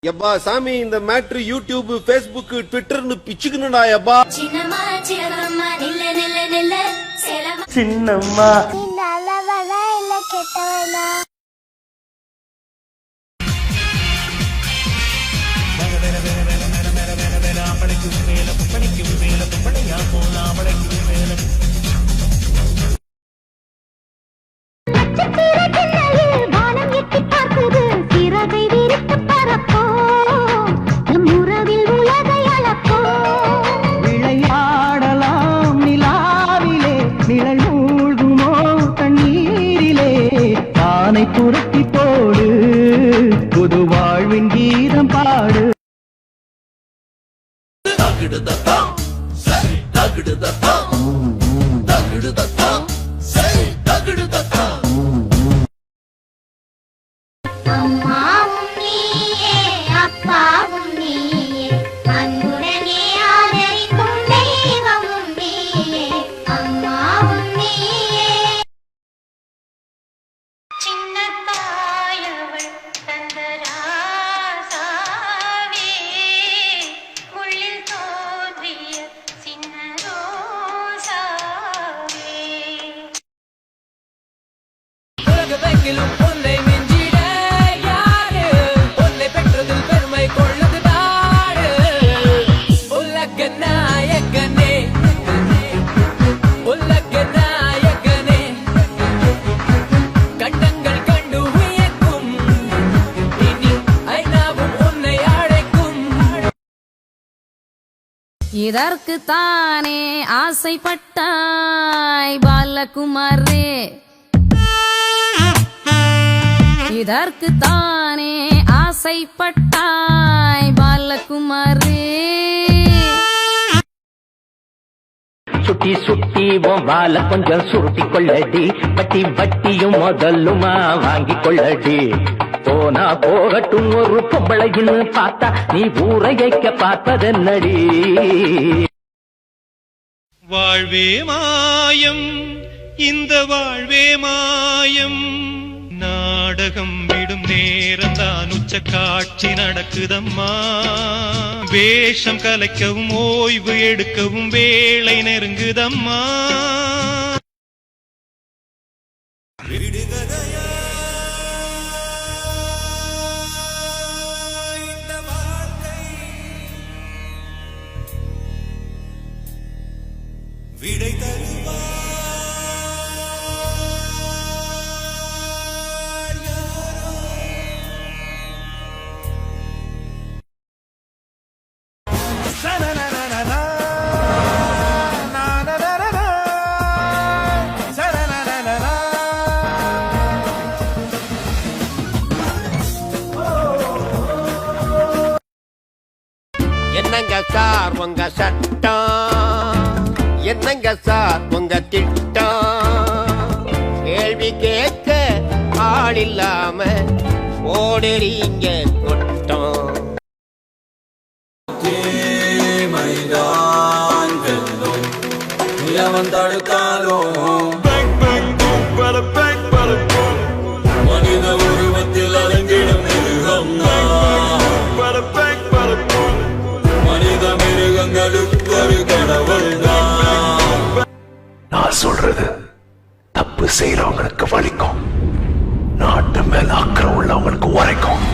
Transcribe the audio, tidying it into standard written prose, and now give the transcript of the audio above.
எப்பா சாமி இந்த மேட்ரு யூடியூப் ஃபேஸ்புக் ட்விட்டர்னு பிச்சுக்கணும்டா எப்பா. சின்னம்மா சின்னம்மா நில்ல நில்ல நில்ல சேலமா சின்னம்மா நீ நல்லவனா இல்ல கெட்டவனா? விளையாடலாம் நிலாவிலே நிழல் மூழ்குமோ தண்ணீரிலே பானை புரட்டி போடு புது வாழ்வின் கீதம் பாடு. அம்மாவும் நீயே அப்பாவும் நீயே அன்புடனே ஆதரிக்கும் தெய்வமும் நீயே அம்மாவும் நீயே. சின்ன தாயவள் தந்த ராசாவே உள்ளில் தோன்றிய சின்ன ரோசாவே. உலகமெங்கிலும் பொன்னை மிஞ்சிட யாரு பொன்னை பெற்றதில் பெருமை கொள்ளுது நாடு. உலக நாயகனே உலக நாயகனே கண்டங்கள் கண்டு வியக்கும் இனி ஐநாவும் உன்னை அழைக்கும். இதற்கு தானே ஆசைப்பட்டாய் பாலகுமாரே, இதற்கு தானே ஆசைப்பட்டாய் பாலகுமாரே. சுட்டி சுட்டி உன் வாழ கொஞ்சம் சுருட்டி கொள்ளடி, வட்டி வட்டியும் முதலுமா வாங்கி கொள்ளடி. போனா போகட்டும் ஒரு பொம்பளைன்னு பார்த்தா நீ ஊரையைக்க பார்ப்பதென்னடி. வாழ்வே மாயம் இந்த வாழ்வே மாயம், நாடகம் விடும் நேரம்தான் உச்ச காட்சி நடக்குதம்மா. வேஷம் கலைக்கவும் ஓய்வு எடுக்கவும் வேளை நெருங்குதம்மா. விடை தருவா என்னங்க சார் உங்க சட்டம், என்னங்க சார் உங்க திட்டம், கேள்வி கேட்க ஆள் இல்லாம ஓடுறீங்க கொட்டம். மனித உருவத்தில் அலங்கிடும் மிருகம் மனித மிருகங்களுக்கு ஒரு கடவுள். நான் சொல்றது தப்பு செய்யறவங்களுக்கு வலிக்கும், நாட்டு மேல அக்கறை உள்ளவங்களுக்கு உரைக்கும்.